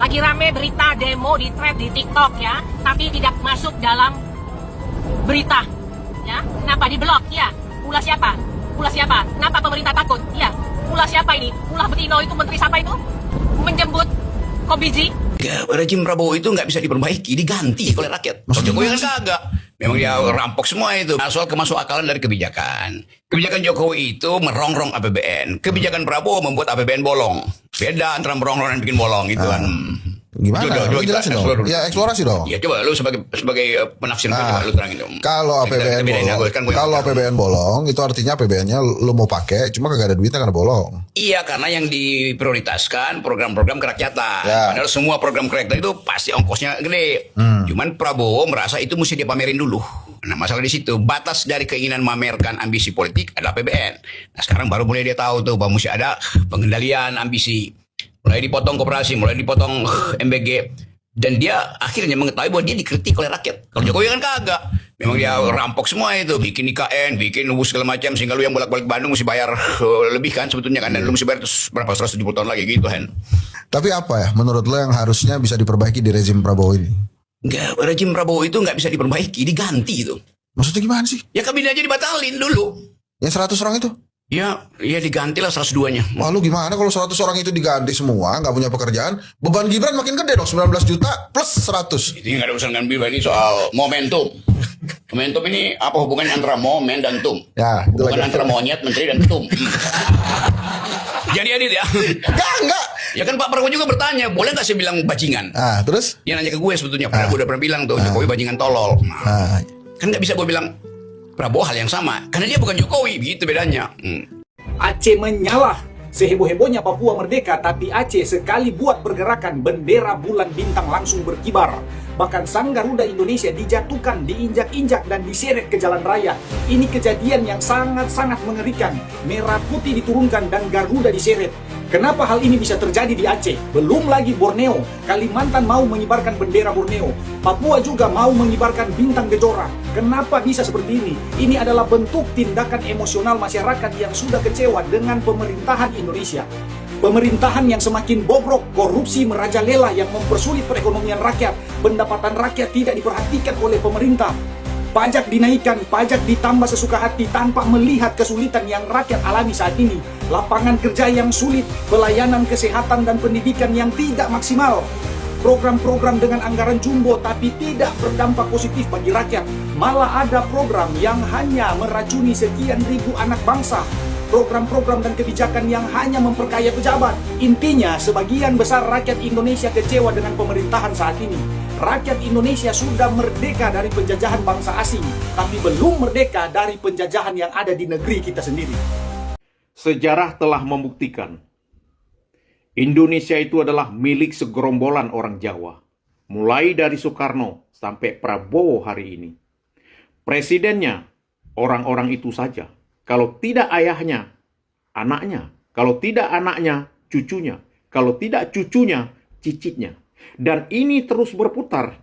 Lagi rame berita demo di thread di TikTok ya, tapi tidak masuk dalam berita. Ya, kenapa diblok? Ya, ulah siapa? Ulah siapa? Kenapa pemerintah takut? Ya, ulah siapa ini? Ulah Betino itu menteri siapa itu? Menjemput Kobiji? Ya, rejim Prabowo itu nggak bisa diperbaiki, diganti oleh rakyat. Kalau Jokowi kan kagak. Memang dia rampok semua itu. Nah, soal kemasuk-akalan dari kebijakan. Kebijakan Jokowi itu merongrong APBN. Kebijakan Prabowo membuat APBN bolong. Beda antara merongrong dan bikin bolong itu kan. Gimana? Lu jelasin dong. Ya eksplorasi dong. Ya coba lu sebagai penafsir coba lu terangin dong. Kalau APBN bolong, kalau APBN bolong itu artinya APBN-nya lu mau pakai, cuma kagak ada duitnya karena bolong. Iya, karena yang diprioritaskan program-program kerakyatan. Ya. Padahal semua program kerakyatan itu pasti ongkosnya gede. Cuman Prabowo merasa itu mesti dia pamerin dulu. Nah, masalah di situ, batas dari keinginan memamerkan ambisi politik adalah APBN. Nah, sekarang baru mulai dia tahu tuh bahwa mesti ada pengendalian ambisi. Mulai dipotong koperasi, mulai dipotong MBG. Dan dia akhirnya mengetahui bahwa dia dikritik oleh rakyat. Kalau Jokowi kan kagak. Memang dia rampok semua itu. Bikin IKN, bikin segala macam. Sehingga lu yang bolak-balik Bandung mesti bayar lebih kan sebetulnya kan. Dan lu mesti bayar terus berapa 170 tahun lagi gitu kan. Tapi apa ya menurut lo yang harusnya bisa diperbaiki di rezim Prabowo ini? Enggak, rejim Prabowo itu nggak bisa diperbaiki, diganti itu. Maksudnya gimana sih? Ya kabinet aja dibatalin dulu. Yang 100 orang itu? Ya digantilah 102-nya. Wah lu gimana kalau 100 orang itu diganti semua, nggak punya pekerjaan, beban Gibran makin gede dong, 19 juta plus 100. Ini nggak ada urusan dengan Biba, ini soal momentum. Momentum ini apa hubungannya antara momen dan tum? Ya, itu bukan lagi. antara monyet, menteri dan tum. Jadi adit ya. Enggak. Ya kan Pak Prabowo juga bertanya, boleh nggak saya bilang bajingan? Ah, terus? Dia nanya ke gue sebetulnya, padahal gue udah pernah bilang tuh, Jokowi bajingan tolol. Ah. Kan nggak bisa gue bilang Prabowo hal yang sama, karena dia bukan Jokowi, begitu bedanya. Aceh menyala. Seheboh-hebohnya Papua merdeka, tapi Aceh sekali buat pergerakan, bendera bulan bintang langsung berkibar. Bahkan Sang Garuda Indonesia dijatuhkan, diinjak-injak, dan diseret ke jalan raya. Ini kejadian yang sangat-sangat mengerikan. Merah putih diturunkan dan Garuda diseret. Kenapa hal ini bisa terjadi di Aceh? Belum lagi Borneo, Kalimantan mau mengibarkan bendera Borneo, Papua juga mau mengibarkan bintang Gejora. Kenapa bisa seperti ini? Ini adalah bentuk tindakan emosional masyarakat yang sudah kecewa dengan pemerintahan Indonesia. Pemerintahan yang semakin bobrok, korupsi merajalela yang mempersulit perekonomian rakyat, pendapatan rakyat tidak diperhatikan oleh pemerintah. Pajak dinaikkan, pajak ditambah sesuka hati tanpa melihat kesulitan yang rakyat alami saat ini. Lapangan kerja yang sulit, pelayanan kesehatan dan pendidikan yang tidak maksimal. Program-program dengan anggaran jumbo tapi tidak berdampak positif bagi rakyat. Malah ada program yang hanya meracuni sekian ribu anak bangsa. Program-program dan kebijakan yang hanya memperkaya pejabat. Intinya, sebagian besar rakyat Indonesia kecewa dengan pemerintahan saat ini. Rakyat Indonesia sudah merdeka dari penjajahan bangsa asing, tapi belum merdeka dari penjajahan yang ada di negeri kita sendiri. Sejarah telah membuktikan Indonesia itu adalah milik segerombolan orang Jawa, mulai dari Soekarno sampai Prabowo hari ini. Presidennya orang-orang itu saja. Kalau tidak ayahnya, anaknya. Kalau tidak anaknya, cucunya. Kalau tidak cucunya, cicitnya. Dan ini terus berputar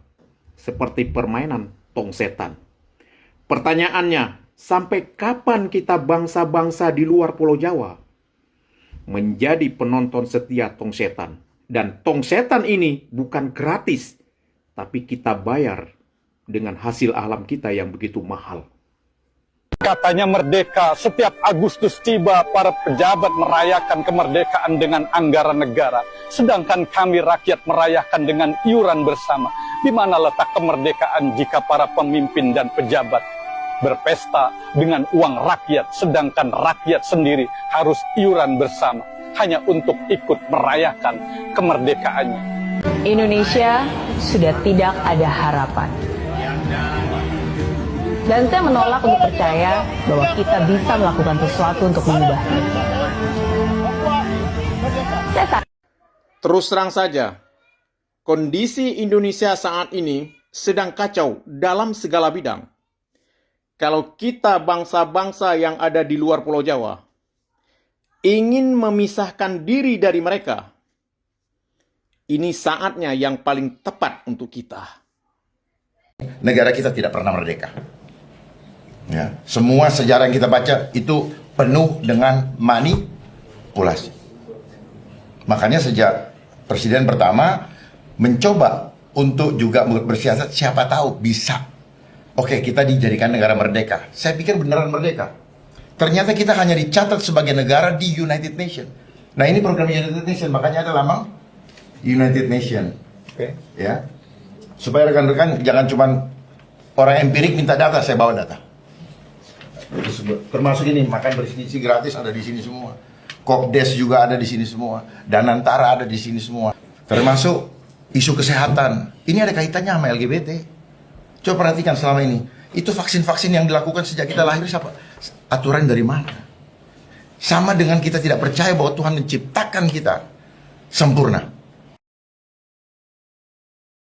seperti permainan tong setan. Pertanyaannya, sampai kapan kita bangsa-bangsa di luar Pulau Jawa menjadi penonton setia tong setan? Dan tong setan ini bukan gratis, tapi kita bayar dengan hasil alam kita yang begitu mahal. Katanya merdeka, setiap Agustus tiba para pejabat merayakan kemerdekaan dengan anggaran negara. Sedangkan kami rakyat merayakan dengan iuran bersama. Di mana letak kemerdekaan jika para pemimpin dan pejabat berpesta dengan uang rakyat, sedangkan rakyat sendiri harus iuran bersama hanya untuk ikut merayakan kemerdekaannya. Indonesia sudah tidak ada harapan. Dan saya menolak untuk percaya bahwa kita bisa melakukan sesuatu untuk mengubahnya. Terus terang saja, kondisi Indonesia saat ini sedang kacau dalam segala bidang. Kalau kita bangsa-bangsa yang ada di luar Pulau Jawa ingin memisahkan diri dari mereka, ini saatnya yang paling tepat untuk kita. Negara kita tidak pernah merdeka. Ya, semua sejarah yang kita baca itu penuh dengan manipulasi. Makanya sejak presiden pertama mencoba untuk juga bersiasat, siapa tahu bisa. Oke, kita dijadikan negara merdeka. Saya pikir beneran merdeka. Ternyata kita hanya dicatat sebagai negara di United Nation. Nah, ini program United Nation, makanya ada lambang United Nation. Oke, ya. Supaya rekan-rekan jangan cuman orang empirik minta data, saya bawa data. Termasuk ini, makan bersih gratis ada di sini semua. Kopdes juga ada di sini semua. Danantara ada di sini semua. Termasuk isu kesehatan. Ini ada kaitannya sama LGBT. Coba perhatikan selama ini. Itu vaksin-vaksin yang dilakukan sejak kita lahir siapa? Aturan dari mana? Sama dengan kita tidak percaya bahwa Tuhan menciptakan kita sempurna.